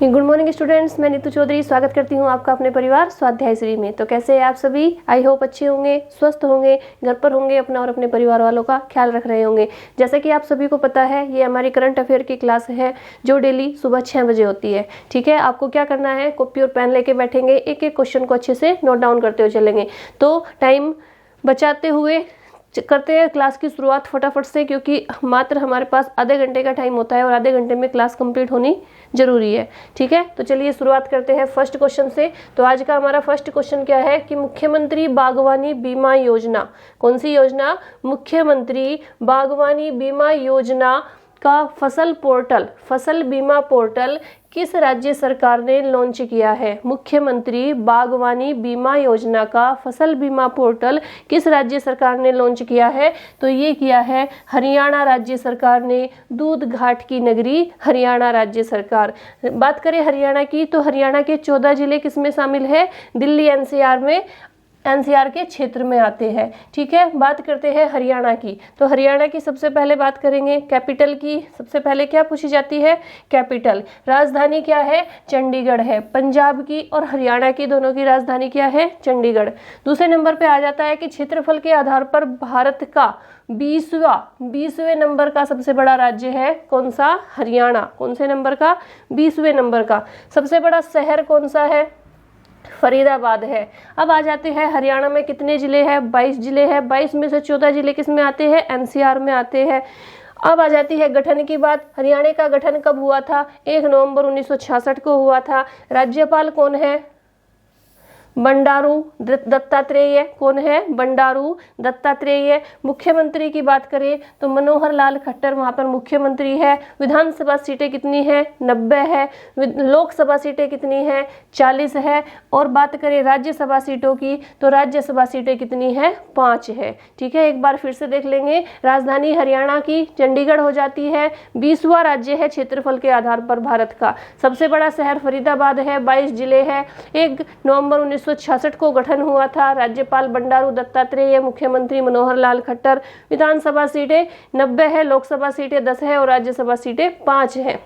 Good morning students, मैं नीतू चौधरी स्वागत करती हूँ आपका अपने परिवार स्वाध्याय श्री में। तो कैसे हैं आप सभी? आई होप अच्छे होंगे, स्वस्थ होंगे, घर पर होंगे, अपना और अपने परिवार वालों का ख्याल रख रहे होंगे। जैसा कि आप सभी को पता है, ये हमारी करंट अफेयर की क्लास है जो डेली सुबह 6 बजे होती है। ठीक है, आपको क्या करना है, कॉपी और पेन लेके बैठेंगे, एक एक क्वेश्चन को अच्छे से नोट डाउन करते हुए चलेंगे। तो टाइम बचाते हुए करते हैं क्लास की शुरुआत फटाफट से, क्योंकि मात्र हमारे पास आधे घंटे का टाइम होता है और आधे घंटे में क्लास कंप्लीट होनी जरूरी है। ठीक है, तो चलिए शुरुआत करते हैं फर्स्ट क्वेश्चन से। तो आज का हमारा फर्स्ट क्वेश्चन क्या है कि मुख्यमंत्री बागवानी बीमा योजना, कौन सी योजना? मुख्यमंत्री बागवानी बीमा योजना का फसल बीमा पोर्टल किस राज्य सरकार ने लॉन्च किया है? मुख्यमंत्री बागवानी बीमा योजना का फसल बीमा पोर्टल किस राज्य सरकार ने लॉन्च किया है? तो ये किया है हरियाणा राज्य सरकार ने। दूध घाट की नगरी हरियाणा राज्य सरकार। बात करें हरियाणा की, तो हरियाणा के 14 जिले किसमें शामिल है? दिल्ली एनसीआर के क्षेत्र में आते हैं। ठीक है, बात करते हैं हरियाणा की। तो हरियाणा की सबसे पहले बात करेंगे कैपिटल की। सबसे पहले क्या पूछी जाती है? कैपिटल। राजधानी क्या है? चंडीगढ़ है। पंजाब की और हरियाणा की दोनों की राजधानी क्या है? चंडीगढ़। दूसरे नंबर पे आ जाता है कि क्षेत्रफल के आधार पर भारत का 20वें नंबर का सबसे बड़ा राज्य है कौन सा? हरियाणा। कौन से नंबर का? 20वें नंबर का। सबसे बड़ा शहर कौन सा है? फरीदाबाद है। अब आ जाते हैं हरियाणा में कितने जिले हैं? 22 जिले हैं। 22 में से 14 जिले किस में आते हैं? एनसीआर में आते हैं। अब आ जाती है गठन की बात। हरियाणा का गठन कब हुआ था? 1 नवंबर 1966 को हुआ था। राज्यपाल कौन है? बंडारू दत्तात्रेय। कौन है? बंडारू दत्तात्रेय। मुख्यमंत्री की बात करें तो मनोहर लाल खट्टर वहां पर मुख्यमंत्री है। विधानसभा सीटें कितनी है? 90 है। लोकसभा सीटें कितनी है? 40 है। और बात करें राज्यसभा सीटों की, तो राज्यसभा सीटें कितनी है? 5 है। ठीक है, एक बार फिर से देख लेंगे। राजधानी हरियाणा की चंडीगढ़ हो जाती है। 20वां राज्य है क्षेत्रफल के आधार पर भारत का। सबसे बड़ा शहर फरीदाबाद है। 22 जिले हैं। 1 नवंबर 1966 को गठन हुआ था। राज्यपाल बंडारू दत्तात्रेय, मुख्यमंत्री मनोहर लाल खट्टर। विधानसभा सीटें 90 है, लोकसभा सीटें 10 है और राज्यसभा सीटें 5 है।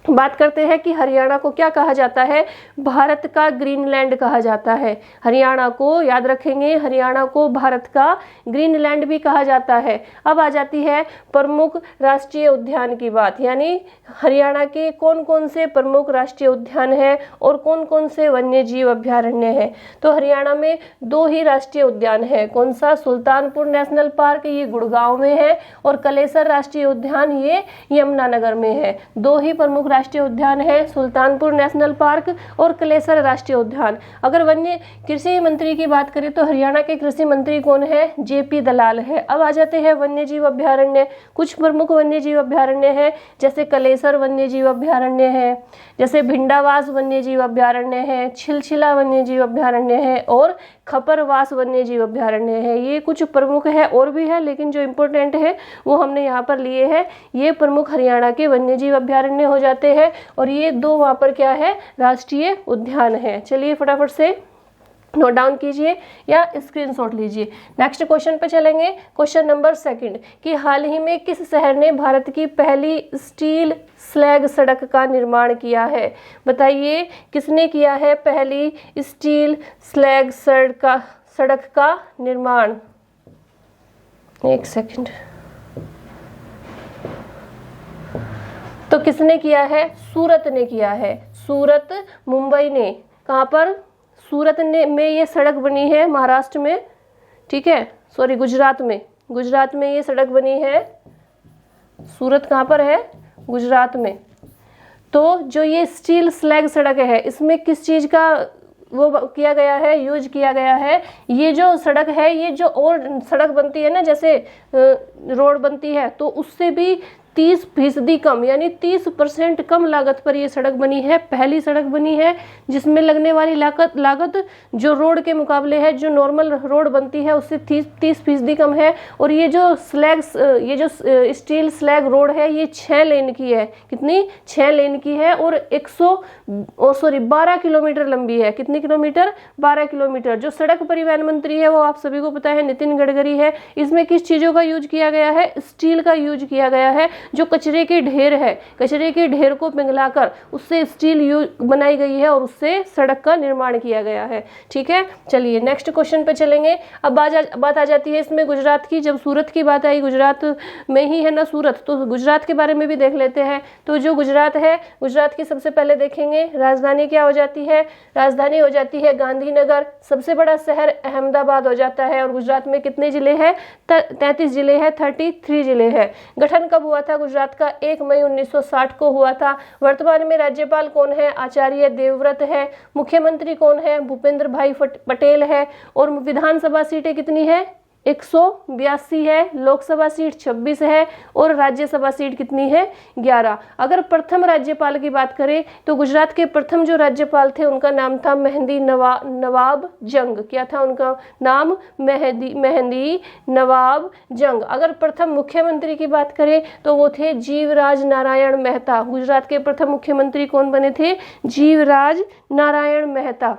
बात करते हैं कि हरियाणा को क्या कहा जाता है? भारत का ग्रीनलैंड कहा जाता है। हरियाणा को याद रखेंगे, हरियाणा को भारत का ग्रीनलैंड भी कहा जाता है। अब आ जाती है प्रमुख राष्ट्रीय उद्यान की बात, यानी हरियाणा के कौन कौन से प्रमुख राष्ट्रीय उद्यान हैं और कौन कौन से वन्य जीव अभ्यारण्य हैं। तो हरियाणा में 2 ही राष्ट्रीय उद्यान है। कौन सा? सुल्तानपुर नेशनल पार्क, ये गुड़गांव में है, और कलेसर राष्ट्रीय उद्यान ये यमुनानगर में है। 2 ही प्रमुख राष्ट्रीय उद्यान है, सुल्तानपुर नेशनल पार्क और कलेसर राष्ट्रीय उद्यान। अगर वन्य कृषि मंत्री की बात करें तो हरियाणा के कृषि मंत्री कौन है? जेपी दलाल है। अब आ जाते हैं वन्य जीव अभ्यारण्य। कुछ प्रमुख वन्य जीव अभ्यारण्य है, जैसे कलेसर वन्य जीव अभ्यारण्य है, जैसे भिंडावास वन्य जीव अभ्यारण्य है, छिलछिला वन्य जीव अभ्यारण्य है और खपरवास वन्य जीव अभ्यारण्य है। ये कुछ प्रमुख है, और भी है लेकिन जो इम्पोर्टेंट है वो हमने यहाँ पर लिए हैं। ये प्रमुख हरियाणा के वन्य जीव अभ्यारण्य हो जाते हैं, और ये 2 वहाँ पर क्या है? राष्ट्रीय उद्यान है। चलिए फटाफट से नोट डाउन कीजिए या स्क्रीनशॉट लीजिए। नेक्स्ट क्वेश्चन पे चलेंगे। क्वेश्चन नंबर 2 कि हाल ही में किस शहर ने भारत की पहली स्टील स्लैग सड़क का निर्माण किया है? बताइए किसने किया है पहली स्टील स्लैग सड़क का निर्माण? एक सेकंड। तो किसने किया है? सूरत ने किया है। सूरत, मुंबई ने। कहाँ पर? सूरत में ये सड़क बनी है, महाराष्ट्र में। ठीक है, सॉरी, गुजरात में ये सड़क बनी है। सूरत कहाँ पर है? गुजरात में। तो जो ये स्टील स्लैग सड़क है, इसमें किस चीज का वो किया गया है? यूज किया गया है। ये जो सड़क है, ये जो और सड़क बनती है ना, जैसे रोड बनती है, तो उससे भी 30% कम, यानी 30% कम लागत पर ये सड़क बनी है। पहली सड़क बनी है जिसमें लगने वाली लागत जो रोड के मुकाबले है, जो नॉर्मल रोड बनती है उससे 30% कम है। और ये जो स्टील स्लैग रोड है, ये 6 लेन की है। कितनी? 6 लेन की है और 12 किलोमीटर लंबी है। कितनी किलोमीटर? 12 किलोमीटर। जो सड़क परिवहन मंत्री है वो आप सभी को पता है नितिन गडकरी है। इसमें किस चीजों का यूज किया गया है? स्टील का यूज किया गया है। जो कचरे के ढेर है, कचरे के ढेर को पिघलाकर उससे स्टील बनाई गई है और उससे सड़क का निर्माण किया गया है। ठीक है, चलिए नेक्स्ट क्वेश्चन पे चलेंगे। अब बात आ जाती है इसमें गुजरात की। जब सूरत की बात आई, गुजरात में ही है ना सूरत, तो गुजरात के बारे में भी देख लेते हैं। तो जो गुजरात है, गुजरात की सबसे पहले देखेंगे राजधानी क्या हो जाती है। राजधानी हो जाती है गांधीनगर। सबसे बड़ा शहर अहमदाबाद हो जाता है। और गुजरात में कितने जिले हैं? 33 जिले हैं, 33 जिले हैं। गठन कब हुआ था गुजरात का? 1 मई 1960 को हुआ था। वर्तमान में राज्यपाल कौन है? आचार्य देवव्रत है। मुख्यमंत्री कौन है? भूपेंद्र भाई पटेल है। और विधानसभा सीटें कितनी है? 182 है। लोकसभा सीट 26 है और राज्यसभा सीट कितनी है? 11। अगर प्रथम राज्यपाल की बात करें तो गुजरात के प्रथम जो राज्यपाल थे उनका नाम था मेहंदी नवाब जंग। क्या था उनका नाम? मेहंदी नवाब जंग। अगर प्रथम मुख्यमंत्री की बात करें तो वो थे जीवराज नारायण मेहता। गुजरात के प्रथम मुख्यमंत्री कौन बने थे? जीवराज नारायण मेहता।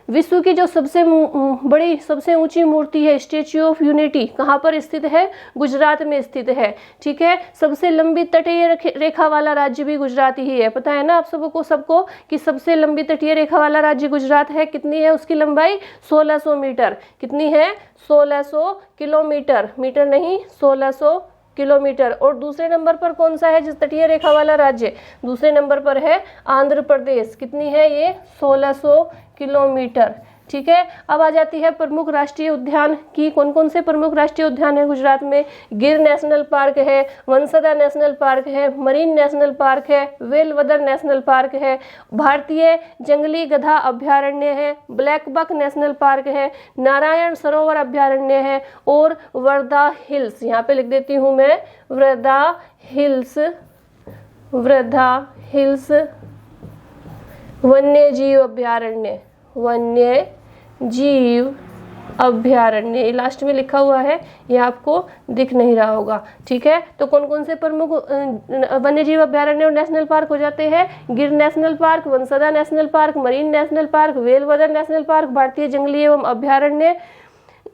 विश्व की जो सबसे बड़ी, सबसे ऊंची मूर्ति है स्टैच्यू ऑफ यूनिटी, कहाँ पर स्थित है? गुजरात में स्थित है। ठीक है, सबसे लंबी तटीय रेखा वाला राज्य भी गुजरात ही है। पता है ना आप सबको कि सबसे लंबी तटीय रेखा वाला राज्य गुजरात है। कितनी है उसकी लंबाई? 1600 मीटर। कितनी है? 1600 किलोमीटर। मीटर नहीं, 1600 किलोमीटर। और दूसरे नंबर पर कौन सा है जिस तटीय रेखा वाला राज्य? दूसरे नंबर पर है आंध्र प्रदेश। कितनी है ये? 1600 किलोमीटर। ठीक है, अब आ जाती है प्रमुख राष्ट्रीय उद्यान की। कौन कौन से प्रमुख राष्ट्रीय उद्यान है गुजरात में? गिर नेशनल पार्क है, वंसदा नेशनल पार्क है, मरीन नेशनल पार्क है, वेलवदर नेशनल पार्क है, भारतीय जंगली गधा अभ्यारण्य है, ब्लैक बक नेशनल पार्क है, नारायण सरोवर अभ्यारण्य है और वर्धा हिल्स, यहाँ पे लिख देती हूँ मैं, वर्धा हिल्स वन्य जीव अभ्यारण्य, वन्य जीव अभ्यारण्य। लास्ट में लिखा हुआ है, ये आपको दिख नहीं रहा होगा। ठीक है, तो कौन कौन से प्रमुख वन्य जीव अभ्यारण्य और नेशनल पार्क हो जाते हैं? Gir national park, Vansda national park, marine national park, Velavadar national park, भारतीय जंगली एवं अभ्यारण्य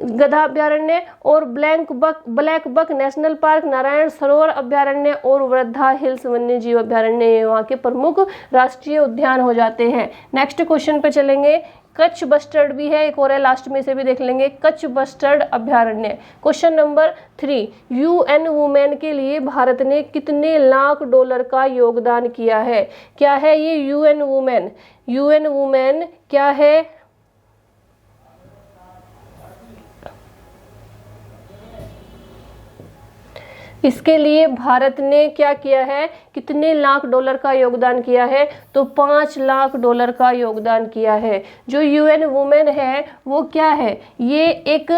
गधा अभ्यारण्य और black buck national park, Narayan Sarovar अभ्यारण्य और वर्धा हिल्स वन्य जीव अभ्यारण्य वहाँ के प्रमुख राष्ट्रीय उद्यान हो जाते हैं। नेक्स्ट क्वेश्चन पे चलेंगे। कच्छ बस्टर्ड भी है, एक और है, लास्ट में से भी देख लेंगे। कच्छ बस्टर्ड अभ्यारण्य। क्वेश्चन नंबर 3, UN वुमेन के लिए भारत ने कितने लाख डॉलर का योगदान किया है? क्या है ये UN वुमेन? UN वुमेन क्या है? इसके लिए भारत ने क्या किया है? कितने लाख डॉलर का योगदान किया है? तो 5 लाख डॉलर का योगदान किया है। जो UN वुमेन है वो क्या है? ये एक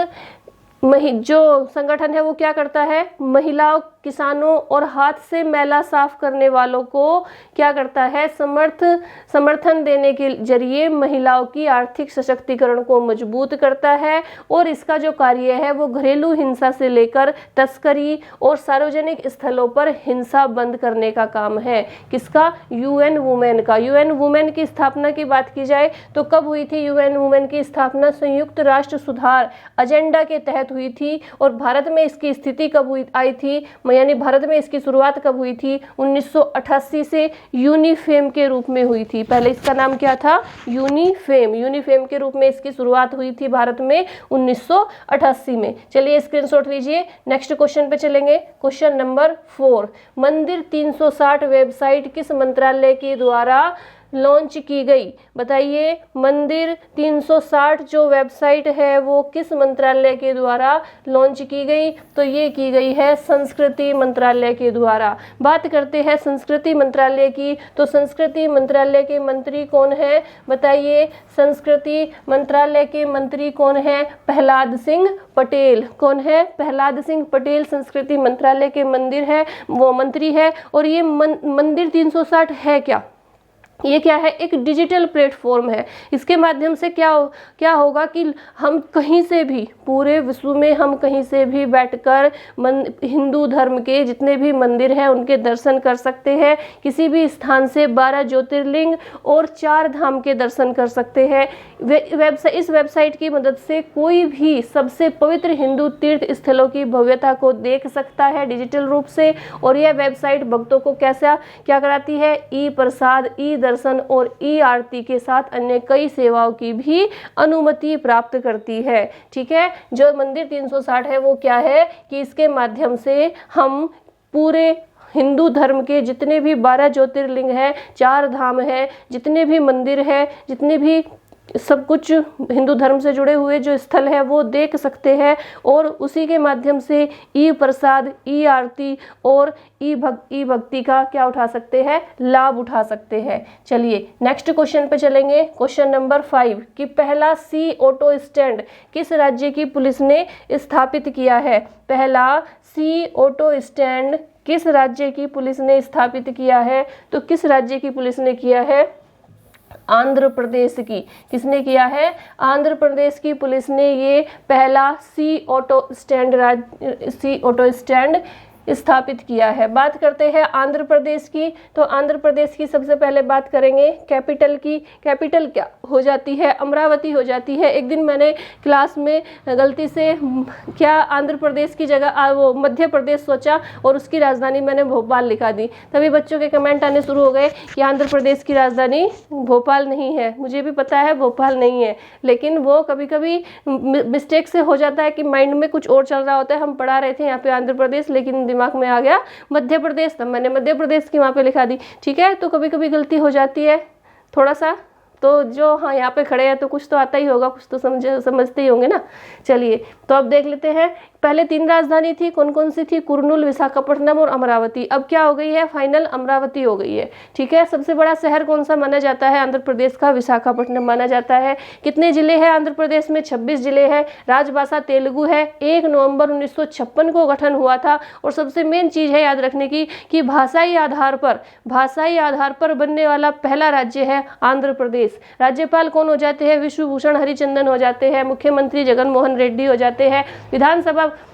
जो संगठन है वो क्या करता है? महिलाओं, किसानों और हाथ से मैला साफ करने वालों को क्या करता है? समर्थन देने के जरिए महिलाओं की आर्थिक सशक्तिकरण को मजबूत करता है। और इसका जो कार्य है वो घरेलू हिंसा से लेकर तस्करी और सार्वजनिक स्थलों पर हिंसा बंद करने का काम है। किसका? UN वुमेन का। UN वुमेन की स्थापना की बात की जाए तो कब हुई थी UN वुमेन की स्थापना? संयुक्त राष्ट्र सुधार एजेंडा के तहत हुई थी। और भारत में इसकी स्थिति कब आई थी, यानी भारत में इसकी शुरुआत कब हुई थी? 1988 से यूनिफेम के रूप में हुई थी। पहले इसका नाम क्या था? यूनिफेम के रूप में इसकी शुरुआत हुई थी भारत में 1988 में। चलिए स्क्रीनशॉट लीजिए। नेक्स्ट क्वेश्चन पे चलेंगे। क्वेश्चन नंबर 4, मंदिर 360 वेबसाइट किस मंत्रालय के द्वारा लॉन्च की गई? बताइए, मंदिर 360 जो वेबसाइट है वो किस मंत्रालय के द्वारा लॉन्च की गई? तो ये की गई है संस्कृति मंत्रालय के द्वारा। बात करते हैं संस्कृति मंत्रालय की, तो संस्कृति मंत्रालय के मंत्री कौन है? बताइए, संस्कृति मंत्रालय के मंत्री कौन है? प्रहलाद सिंह पटेल। कौन है? प्रहलाद सिंह पटेल संस्कृति मंत्रालय के मंत्री है। और ये मंदिर 360 है क्या? ये क्या है, एक डिजिटल प्लेटफॉर्म है। इसके माध्यम से क्या होगा कि हम कहीं से भी, पूरे विश्व में हम कहीं से भी बैठकर हिंदू धर्म के जितने भी मंदिर हैं उनके दर्शन कर सकते हैं। किसी भी स्थान से 12 ज्योतिर्लिंग और 4 धाम के दर्शन कर सकते हैं। इस वेबसाइट की मदद से कोई भी सबसे पवित्र हिंदू तीर्थ स्थलों की भव्यता को देख सकता है डिजिटल रूप से। और यह वेबसाइट भक्तों को क्या कराती है, ई प्रसाद, ई दर्शन और ई आरती के साथ अन्य कई सेवाओं की भी अनुमति प्राप्त करती है। ठीक है, जो मंदिर 360 है वो क्या है कि इसके माध्यम से हम पूरे हिंदू धर्म के जितने भी 12 ज्योतिर्लिंग है, 4 धाम है, जितने भी मंदिर है, जितने भी सब कुछ हिंदू धर्म से जुड़े हुए जो स्थल है वो देख सकते हैं। और उसी के माध्यम से ई प्रसाद, ई आरती और ई भक्ति का क्या उठा सकते हैं, लाभ उठा सकते हैं। चलिए नेक्स्ट क्वेश्चन पे चलेंगे। क्वेश्चन नंबर 5 कि पहला सी ऑटो स्टैंड किस राज्य की पुलिस ने स्थापित किया है। पहला सी ऑटो स्टैंड किस राज्य की पुलिस ने स्थापित किया है, तो किस राज्य की पुलिस ने किया है, आंध्र प्रदेश की। किसने किया है, आंध्र प्रदेश की पुलिस ने ये पहला सी ऑटो स्टैंड स्थापित किया है। बात करते हैं आंध्र प्रदेश की, तो आंध्र प्रदेश की सबसे पहले बात करेंगे कैपिटल की। कैपिटल क्या हो जाती है, अमरावती हो जाती है। एक दिन मैंने क्लास में गलती से क्या आंध्र प्रदेश की जगह वो मध्य प्रदेश सोचा और उसकी राजधानी मैंने भोपाल लिखा दी। तभी बच्चों के कमेंट आने शुरू हो गए कि आंध्र प्रदेश की राजधानी भोपाल नहीं है। मुझे भी पता है भोपाल नहीं है, लेकिन वो कभी कभी मिस्टेक से हो जाता है कि माइंड में कुछ और चल रहा होता है। हम पढ़ा रहे थे यहाँ पे आंध्र प्रदेश, लेकिन दिमाग में आ गया मध्य प्रदेश, तब मैंने मध्य प्रदेश की वहाँ पे लिखा दी। ठीक है, तो कभी कभी गलती हो जाती है थोड़ा सा। तो जो हाँ यहाँ पे खड़े हैं तो कुछ तो आता ही होगा, कुछ तो समझते ही होंगे ना। चलिए तो अब देख लेते हैं। पहले 3 राजधानी थी, कौन कौन सी थी, कुर्नूल, विशाखापट्टनम और अमरावती। अब क्या हो गई है, फाइनल अमरावती हो गई है। ठीक है, सबसे बड़ा शहर कौन सा माना जाता है आंध्र प्रदेश का, विशाखापट्टनम माना जाता है। कितने जिले हैं आंध्र प्रदेश में, 26 जिले हैं। राजभाषा तेलुगु है। 1 नवंबर 1956 को गठन हुआ था। और सबसे मेन चीज है याद रखने की कि भाषाई आधार पर बनने वाला पहला राज्य है आंध्र प्रदेश। राज्यपाल कौन हो जाते हैं, विश्वभूषण हरिचंदन हो जाते हैं। मुख्यमंत्री जगन मोहन रेड्डी हो जाते हैं।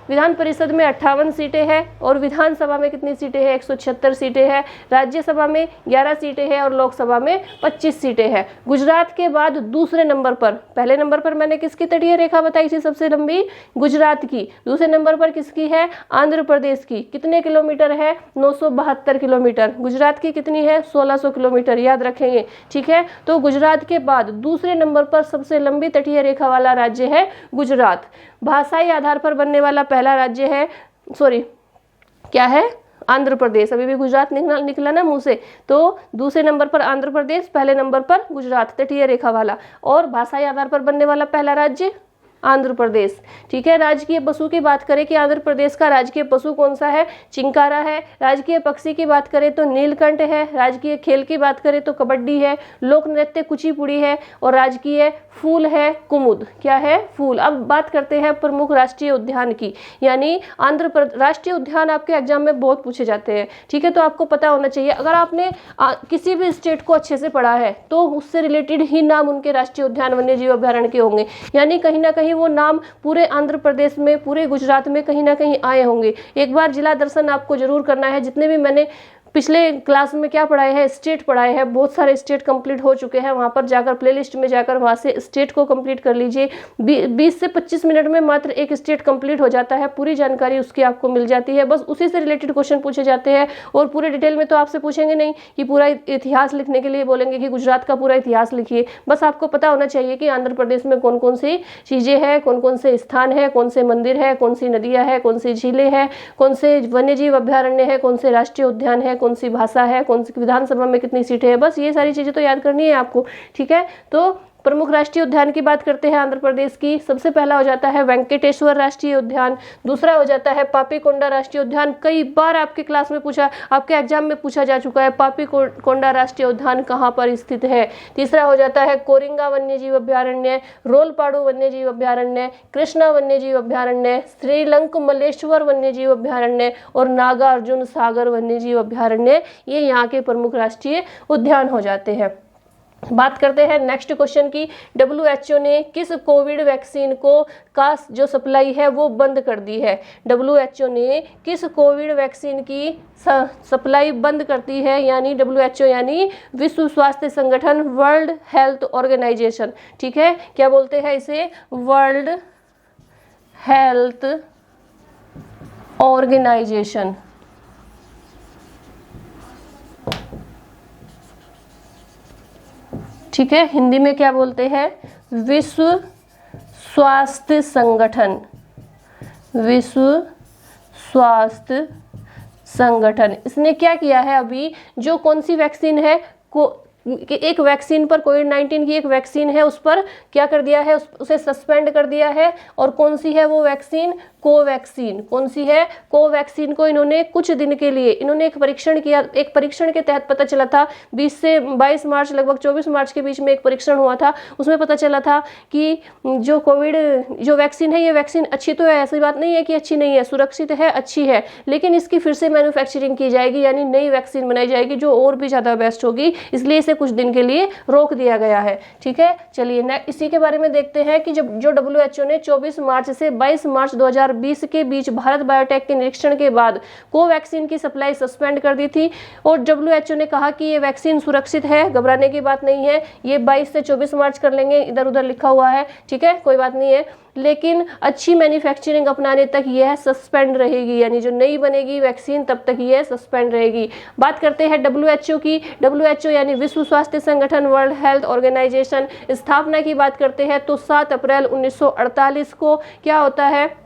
विधान परिषद में 58 सीटें हैं और विधानसभा में कितनी सीटें हैं, 176 सीटें हैं। राज्यसभा में 11 सीटें हैं और लोकसभा में 25 सीटें हैं। गुजरात के बाद दूसरे नंबर पर, पहले नंबर पर मैंने किसकी तटीय रेखा बताई थी सबसे लंबी, गुजरात की। दूसरे नंबर पर किसकी है, आंध्र प्रदेश की। कितने किलोमीटर है, 972 किलोमीटर। गुजरात की कितनी है, 1600 किलोमीटर, याद रखेंगे। ठीक है, तो गुजरात के बाद दूसरे नंबर पर सबसे लंबी तटीय रेखा वाला राज्य है गुजरात। भाषाई आधार पर बनने वाला पहला राज्य है, क्या है, आंध्र प्रदेश। अभी भी गुजरात निकला ना मुंह से, तो दूसरे नंबर पर आंध्र प्रदेश, पहले नंबर पर गुजरात तटीय रेखा वाला। और भाषाई आधार पर बनने वाला पहला राज्य आंध्र प्रदेश। ठीक है, राजकीय पशु की बात करें कि आंध्र प्रदेश का राजकीय पशु कौन सा है, चिंकारा है। राजकीय पक्षी की बात करें तो नीलकंठ है। राजकीय खेल की बात करें तो कबड्डी है। लोक नृत्य कुचिपुड़ी है। और राजकीय फूल है कुमुद। क्या है, फूल। अब बात करते हैं प्रमुख राष्ट्रीय उद्यान की, यानी राष्ट्रीय उद्यान आपके एग्जाम में बहुत पूछे जाते हैं। ठीक है, तो आपको पता होना चाहिए। अगर आपने किसी भी स्टेट को अच्छे से पढ़ा है तो उससे रिलेटेड ही नाम उनके राष्ट्रीय उद्यान वन्य जीव अभ्यारण्य के होंगे, यानी कहीं ना कहीं वो नाम पूरे आंध्र प्रदेश में, पूरे गुजरात में कहीं ना कहीं आए होंगे। एक बार जिला दर्शन आपको जरूर करना है। जितने भी मैंने पिछले क्लास में क्या पढ़ाए हैं, स्टेट पढ़ाए हैं, बहुत सारे स्टेट कंप्लीट हो चुके हैं। वहाँ पर जाकर प्लेलिस्ट में जाकर वहाँ से स्टेट को कंप्लीट कर लीजिए। 20 से 25 मिनट में मात्र एक स्टेट कंप्लीट हो जाता है, पूरी जानकारी उसकी आपको मिल जाती है। बस उसी से रिलेटेड क्वेश्चन पूछे जाते हैं। और पूरे डिटेल में तो आपसे पूछेंगे नहीं कि पूरा इतिहास लिखने के लिए बोलेंगे कि गुजरात का पूरा इतिहास लिखिए। बस आपको पता होना चाहिए कि आंध्र प्रदेश में कौन कौन सी चीज़ें हैं, कौन कौन से स्थान है, कौन से मंदिर है, कौन सी नदियाँ हैं, कौन सी झीलें हैं, कौन से वन्य जीव अभ्यारण्य है, कौन से राष्ट्रीय उद्यान है, कौन सी भाषा है, कौन सी विधानसभा में कितनी सीटें हैं। बस ये सारी चीजें तो याद करनी है आपको। ठीक है, तो प्रमुख राष्ट्रीय उद्यान की बात करते हैं आंध्र प्रदेश की, सबसे पहला हो जाता है वेंकटेश्वर राष्ट्रीय उद्यान, दूसरा हो जाता है पापीकोंडा राष्ट्रीय उद्यान। कई बार आपके क्लास में पूछा, आपके एग्जाम में पूछा जा चुका है पापीकोंडा राष्ट्रीय उद्यान कहाँ पर स्थित है। तीसरा हो जाता है कोरिंगा वन्यजीव अभ्यारण्य, रोलपाड़ू वन्यजीव अभ्यारण्य, कृष्णा वन्यजीव अभ्यारण्य, श्रीलंकमलेश्वर वन्यजीव अभ्यारण्य और नागार्जुन सागर वन्यजीव अभ्यारण्य, ये यहाँ के प्रमुख राष्ट्रीय उद्यान हो जाते हैं। बात करते हैं नेक्स्ट क्वेश्चन की, WHO ने किस कोविड वैक्सीन को का जो सप्लाई है वो बंद कर दी है। WHO ने किस कोविड वैक्सीन की सप्लाई बंद कर दी है, यानी WHO यानी विश्व स्वास्थ्य संगठन, वर्ल्ड हेल्थ ऑर्गेनाइजेशन, ठीक है, क्या बोलते हैं इसे, वर्ल्ड हेल्थ ऑर्गेनाइजेशन। ठीक है, हिंदी में क्या बोलते हैं, विश्व स्वास्थ्य संगठन, विश्व स्वास्थ्य संगठन। इसने क्या किया है, अभी जो कौन सी वैक्सीन है, एक वैक्सीन पर, कोविड-19 की एक वैक्सीन है, उस पर क्या कर दिया है, उसे सस्पेंड कर दिया है। और कौन सी है वो वैक्सीन, कोवैक्सीन। कौन सी है, कोवैक्सीन को इन्होंने कुछ दिन के लिए इन्होंने एक परीक्षण किया। एक परीक्षण के तहत पता चला था 20 से 22 मार्च, लगभग 24 मार्च के बीच में एक परीक्षण हुआ था। उसमें पता चला था कि जो जो वैक्सीन है, ये वैक्सीन अच्छी तो है, ऐसी बात नहीं है कि अच्छी नहीं है, सुरक्षित है, अच्छी है, लेकिन इसकी फिर से मैन्युफैक्चरिंग की जाएगी, यानी नई वैक्सीन बनाई जाएगी जो और भी ज़्यादा बेस्ट होगी, इसलिए इसे कुछ दिन के लिए रोक दिया गया है। ठीक है, चलिए इसी के बारे में देखते हैं कि जो WHO ने 24 मार्च से 22 मार्च 2020 के बीच भारत बायोटेक के निरीक्षण के बाद कोवैक्सीन की सप्लाई सस्पेंड कर दी थी। और WHO ने कहा कि ये वैक्सीन सुरक्षित है, घबराने की बात नहीं है, ये 22 से 24 मार्च कर लेंगे, इधर उधर लिखा हुआ है, ठीक है, कोई बात नहीं है, लेकिन अच्छी मैन्युफैक्चरिंग अपनाने तक यह सस्पेंड रहेगी, यानी जो नई बनेगी वैक्सीन तब तक यह सस्पेंड रहेगी। बात करते हैं WHO की। WHO यानी विश्व स्वास्थ्य संगठन, वर्ल्ड हेल्थ ऑर्गेनाइजेशन, स्थापना की बात करते हैं तो 7 अप्रैल 1948 को क्या होता है,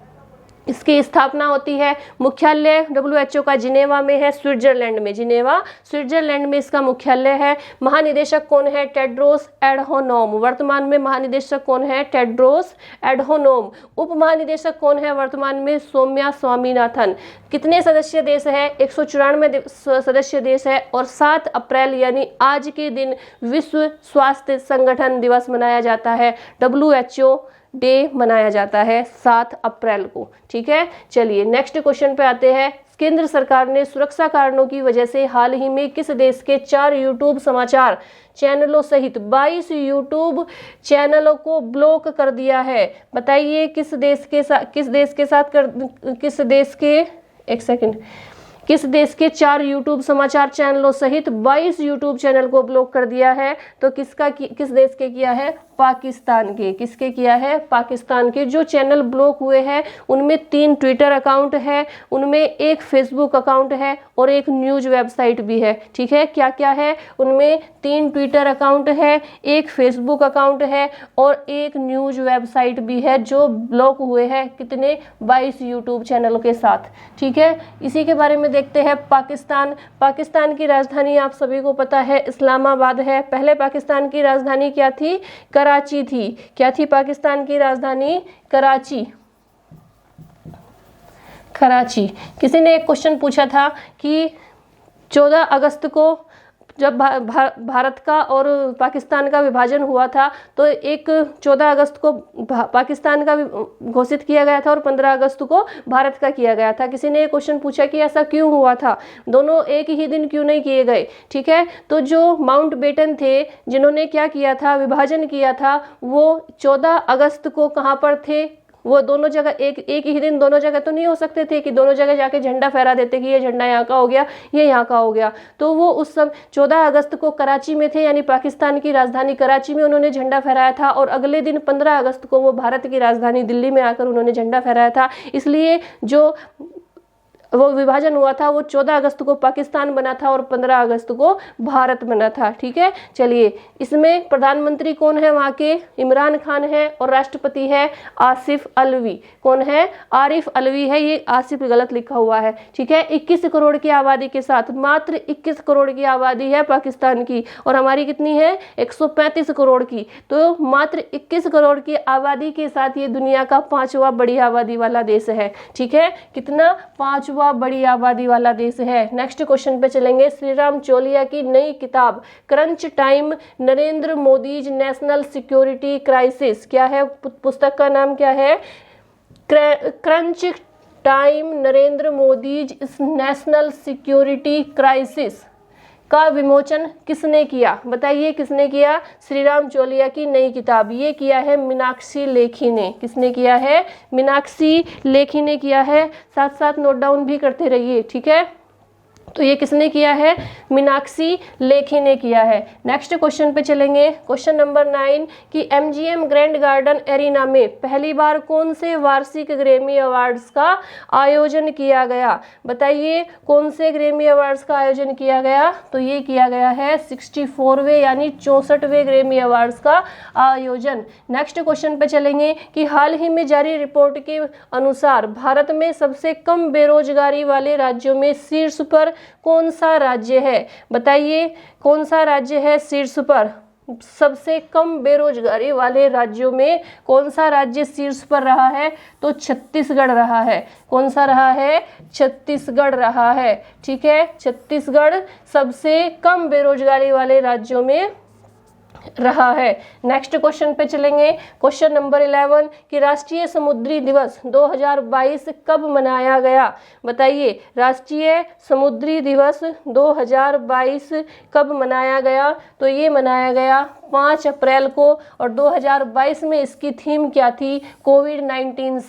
इसकी स्थापना होती है। मुख्यालय WHO का जिनेवा में है, स्विट्जरलैंड में, जिनेवा स्विट्जरलैंड में इसका मुख्यालय है। महानिदेशक कौन है, टेड्रोस एडहोनोम, वर्तमान में महानिदेशक कौन है, टेड्रोस एडहोनोम। उप महानिदेशक कौन है वर्तमान में, सौम्या स्वामीनाथन। कितने सदस्य देश है, 194 सदस्य देश है। और 7 अप्रैल यानी आज के दिन विश्व स्वास्थ्य संगठन दिवस मनाया जाता है, WHO डे मनाया जाता है 7 अप्रैल को। ठीक है, चलिए नेक्स्ट क्वेश्चन पे आते हैं। केंद्र सरकार ने सुरक्षा कारणों की वजह से हाल ही में किस देश के 4 यूट्यूब समाचार चैनलों सहित 22 यूट्यूब चैनलों को ब्लॉक कर दिया है। बताइए किस देश के 4 यूट्यूब समाचार चैनलों सहित 22 यूट्यूब चैनल को ब्लॉक कर दिया है। तो किस देश के किया है, पाकिस्तान के। किसके किया है, पाकिस्तान के। जो चैनल ब्लॉक हुए हैं उनमें 3 ट्विटर अकाउंट है, उनमें एक फेसबुक अकाउंट है और एक न्यूज वेबसाइट भी है। ठीक है, क्या क्या है, उनमें 3 ट्विटर अकाउंट है, एक फेसबुक अकाउंट है और एक न्यूज वेबसाइट भी है जो ब्लॉक हुए हैं, कितने, 22 यूट्यूब चैनलों के साथ। ठीक है, इसी के बारे में देखते हैं। पाकिस्तान की राजधानी आप सभी को पता है इस्लामाबाद है। पहले पाकिस्तान की राजधानी क्या थी, कराची थी। क्या थी पाकिस्तान की राजधानी, कराची। किसी ने एक क्वेश्चन पूछा था कि 14 अगस्त को जब भारत का और पाकिस्तान का विभाजन हुआ था तो एक 14 अगस्त को पाकिस्तान का घोषित किया गया था और 15 अगस्त को भारत का किया गया था। किसी ने एक क्वेश्चन पूछा कि ऐसा क्यों हुआ था, दोनों एक ही दिन क्यों नहीं किए गए। ठीक है, तो जो माउंटबेटन थे जिन्होंने क्या किया था, विभाजन किया था, वो 14 अगस्त को कहाँ पर थे, वो दोनों जगह एक ही दिन दोनों जगह तो नहीं हो सकते थे कि दोनों जगह जाके झंडा फहरा देते कि ये झंडा यहाँ का हो गया, ये यहाँ का हो गया। तो वो उस सब 14 अगस्त को कराची में थे, यानी पाकिस्तान की राजधानी कराची में उन्होंने झंडा फहराया था और अगले दिन 15 अगस्त को वो भारत की राजधानी दिल्ली में आकर उन्होंने झंडा फहराया था। इसलिए जो वो विभाजन हुआ था वो 14 अगस्त को पाकिस्तान बना था और 15 अगस्त को भारत बना था। ठीक है, चलिए इसमें प्रधानमंत्री कौन है वहाँ के? इमरान खान है और राष्ट्रपति है आसिफ अलवी। कौन है? आरिफ अलवी है, ये आसिफ गलत लिखा हुआ है। ठीक है, 21 करोड़ की आबादी के साथ, मात्र 21 करोड़ की आबादी है पाकिस्तान की और हमारी कितनी है? 135 करोड़ की। तो मात्र 21 करोड़ की आबादी के साथ ये दुनिया का 5वां बड़ी आबादी वाला देश है। ठीक है, कितना? 5वां बड़ी आबादी वाला देश है। नेक्स्ट क्वेश्चन पे चलेंगे। श्री राम चोलिया की नई किताब crunch time Narendra Modi's national security crisis, क्या है पुस्तक का नाम? क्या है? Crunch time Narendra Modi's national security crisis का विमोचन किसने किया? बताइए किसने किया? श्री राम चोलिया की नई किताब, ये किया है मीनाक्षी लेखी ने। किसने किया है? मीनाक्षी लेखी ने किया है। साथ साथ नोट डाउन भी करते रहिए। ठीक है, तो ये किसने किया है? मीनाक्षी लेखी ने किया है। नेक्स्ट क्वेश्चन पे चलेंगे। क्वेश्चन नंबर 9 कि MGM ग्रैंड गार्डन एरिना में पहली बार कौन से वार्षिक ग्रैमी अवार्ड्स का आयोजन किया गया? बताइए कौन से ग्रैमी अवार्ड्स का आयोजन किया गया? तो ये किया गया है 64वें यानी 64वें ग्रैमी अवार्ड्स का आयोजन। नेक्स्ट क्वेश्चन पे चलेंगे कि हाल ही में जारी रिपोर्ट के अनुसार भारत में सबसे कम बेरोजगारी वाले राज्यों में शीर्ष पर कौन सा राज्य है? बताइए कौन सा राज्य है शीर्ष पर? सबसे कम बेरोजगारी वाले राज्यों में कौन सा राज्य शीर्ष पर रहा है? तो छत्तीसगढ़ रहा है। कौन सा रहा है? छत्तीसगढ़ रहा है। ठीक है, छत्तीसगढ़ सबसे कम बेरोजगारी वाले राज्यों में रहा है। नेक्स्ट क्वेश्चन पे चलेंगे। क्वेश्चन नंबर 11 कि राष्ट्रीय समुद्री दिवस 2022 कब मनाया गया? बताइए राष्ट्रीय समुद्री दिवस 2022 कब मनाया गया? तो ये मनाया गया 5 अप्रैल को और 2022 में इसकी थीम क्या थी? कोविड-19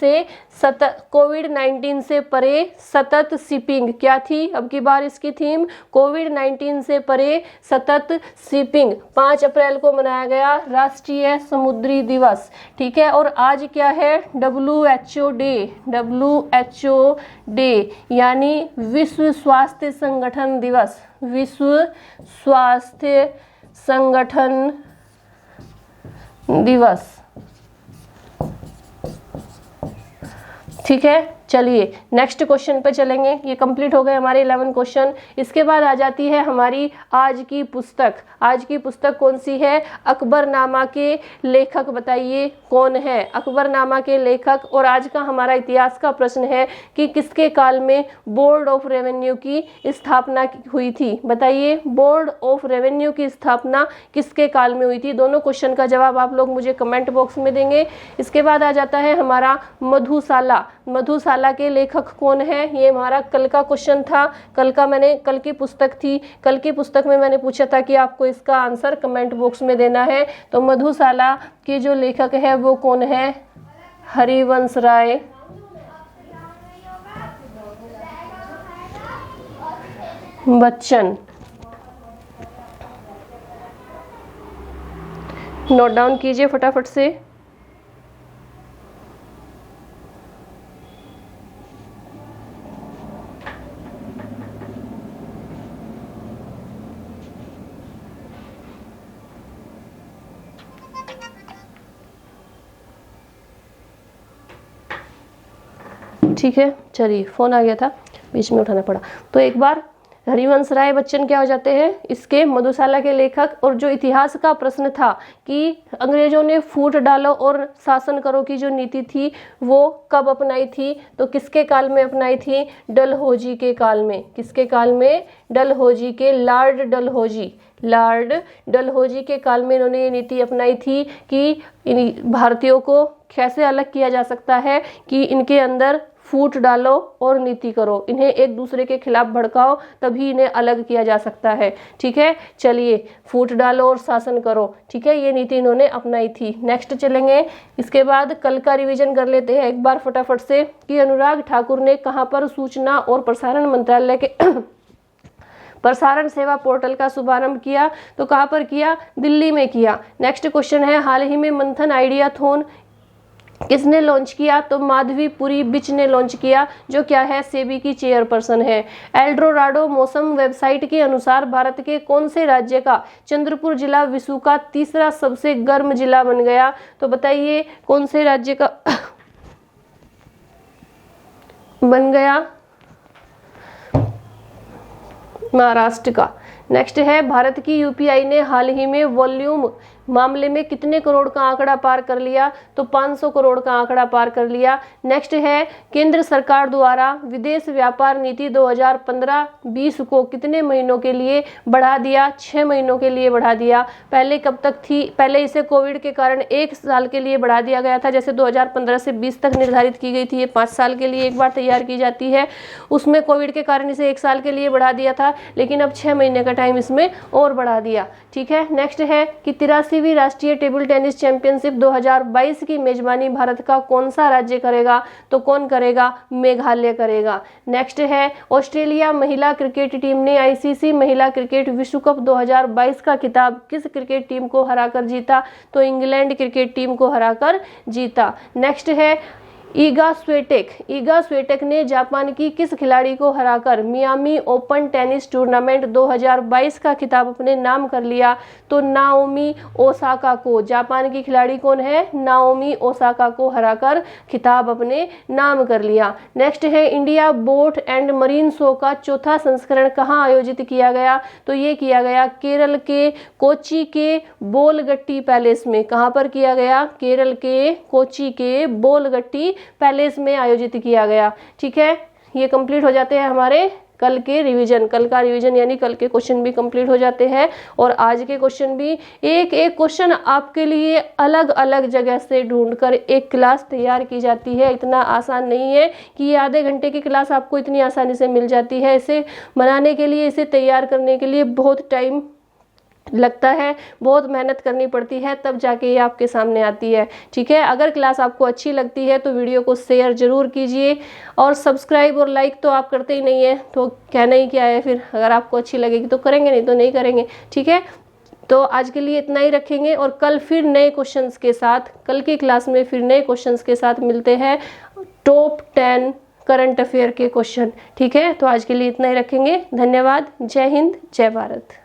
से परे सतत शिपिंग। क्या थी अब की बार इसकी थीम? कोविड-19 से परे सतत शिपिंग। 5 अप्रैल को मनाया गया राष्ट्रीय समुद्री दिवस। ठीक है, और आज क्या है? WHO डे यानी विश्व स्वास्थ्य संगठन दिवस। विश्व स्वास्थ्य संगठन दिवस। ठीक है, चलिए नेक्स्ट क्वेश्चन पे चलेंगे। ये कंप्लीट हो गए हमारे 11 क्वेश्चन। इसके बाद आ जाती है हमारी आज की पुस्तक। आज की पुस्तक कौन सी है? अकबरनामा के लेखक बताइए कौन है? अकबरनामा के लेखक। और आज का हमारा इतिहास का प्रश्न है कि किसके काल में बोर्ड ऑफ रेवेन्यू की स्थापना हुई थी? बताइए बोर्ड ऑफ रेवेन्यू की स्थापना किसके काल में हुई थी? दोनों क्वेश्चन का जवाब आप लोग मुझे कमेंट बॉक्स में देंगे। इसके बाद आ जाता है हमारा मधुशाला। मधुशाला के लेखक कौन है? ये हमारा कल का क्वेश्चन था। कल की पुस्तक थी। कल की पुस्तक में मैंने पूछा था कि आपको इसका आंसर कमेंट बॉक्स में देना है। तो मधुशाला के जो लेखक है वो कौन है? हरिवंश राय बच्चन। नोट डाउन कीजिए फटाफट से। ठीक है, चलिए फोन आ गया था बीच में उठाना पड़ा। तो एक बार हरिवंश राय बच्चन क्या हो जाते हैं? इसके मधुशाला के लेखक। और जो इतिहास का प्रश्न था कि अंग्रेजों ने फूट डालो और शासन करो की जो नीति थी वो कब अपनाई थी? तो किसके काल में अपनाई थी? डलहौजी के काल में। किसके काल में? डलहौजी के लॉर्ड डलहौजी के काल में इन्होंने ये नीति अपनाई थी कि भारतीयों को कैसे अलग किया जा सकता है कि इनके अंदर फूट डालो और नीति करो, इन्हें एक दूसरे के खिलाफ भड़काओ, तभी इन्हें अलग किया जा सकता है। ठीक है, चलिए फूट डालो और शासन करो। ठीक है, ये नीति इन्होंने अपनाई थी। नेक्स्ट चलेंगे। इसके बाद कल का रिवीजन कर लेते हैं एक बार फटाफट से कि अनुराग ठाकुर ने कहां पर सूचना और प्रसारण मंत्रालय के प्रसारण सेवा पोर्टल का शुभारंभ किया? तो कहां पर किया? दिल्ली में किया। नेक्स्ट क्वेश्चन है हाल ही में मंथन आइडियाथॉन किसने लॉन्च किया? तो माधवी पुरी बिच ने लॉन्च किया, जो क्या है, सेबी की चेयरपर्सन है। एल्डोराडो मौसम वेबसाइट के अनुसार भारत के कौन से राज्य का चंद्रपुर जिला विश्व का तीसरा सबसे गर्म जिला बन गया? तो बताइए कौन से राज्य का बन गया? महाराष्ट्र का। नेक्स्ट है, भारत की यूपीआई ने हाल ही में वॉल्यूम मामले में कितने करोड़ का आंकड़ा पार कर लिया? तो 500 करोड़ का आंकड़ा पार कर लिया। नेक्स्ट है, केंद्र सरकार द्वारा विदेश व्यापार नीति 2015-20 को कितने महीनों के लिए बढ़ा दिया? 6 महीनों के लिए बढ़ा दिया। पहले कब तक थी? पहले इसे कोविड के कारण 1 साल के लिए बढ़ा दिया गया था। जैसे 2015 से 20 तक निर्धारित की गई थी, ये 5 साल के लिए एक बार तैयार की जाती है। उसमें कोविड के कारण इसे 1 साल के लिए बढ़ा दिया था, लेकिन अब 6 महीने का टाइम इसमें और बढ़ा दिया। ठीक है। नेक्स्ट है कि 83वीं राष्ट्रीय टेबल टेनिस चैंपियनशिप 2022 की मेजबानी भारत का कौन सा राज्य करेगा? तो कौन करेगा? मेघालय करेगा। नेक्स्ट है, ऑस्ट्रेलिया महिला क्रिकेट टीम ने आईसीसी महिला क्रिकेट विश्व कप 2022 का खिताब किस क्रिकेट टीम को हराकर जीता? तो इंग्लैंड क्रिकेट टीम को हराकर जीता। नेक्स्ट है, ईगा स्वेटेक ने जापान की किस खिलाड़ी को हराकर मियामी ओपन टेनिस टूर्नामेंट 2022 का खिताब अपने नाम कर लिया? तो नाओमी ओसाका को। जापान की खिलाड़ी कौन है? नाओमी ओसाका को हराकर खिताब अपने नाम कर लिया। नेक्स्ट है, India boat and marine show का चौथा संस्करण कहाँ आयोजित किया गया? तो ये किया गया केरल के कोच्चि के बोलगट्टी पैलेस में। कहाँ पर किया गया? केरल के कोच्चि के बोलगट्टी पैलेस में आयोजित किया गया। ठीक है, ये कंप्लीट हो जाते हैं हमारे कल के रिवीजन। कल का रिवीजन यानी कल के क्वेश्चन भी कंप्लीट हो जाते हैं, और आज के क्वेश्चन भी। एक एक क्वेश्चन आपके लिए अलग अलग जगह से ढूंढकर एक क्लास तैयार की जाती है। इतना आसान नहीं है कि ये आधे घंटे की क्लास आपको इतनी आसानी से मिल जाती है। इसे बनाने के लिए, इसे तैयार करने के लिए बहुत टाइम लगता है, बहुत मेहनत करनी पड़ती है, तब जाके ये आपके सामने आती है। ठीक है। अगर क्लास आपको अच्छी लगती है तो वीडियो को शेयर जरूर कीजिए, और सब्सक्राइब और लाइक तो आप करते ही नहीं है, तो कहना ही क्या है फिर। अगर आपको अच्छी लगेगी तो करेंगे, नहीं तो नहीं करेंगे। ठीक है, तो आज के लिए इतना ही रखेंगे, और कल फिर नए क्वेश्चंस के साथ, कल की क्लास में फिर नए क्वेश्चंस के साथ मिलते हैं। टॉप 10 करंट अफेयर के क्वेश्चन। ठीक है, तो आज के लिए इतना ही रखेंगे। धन्यवाद। जय हिंद, जय भारत।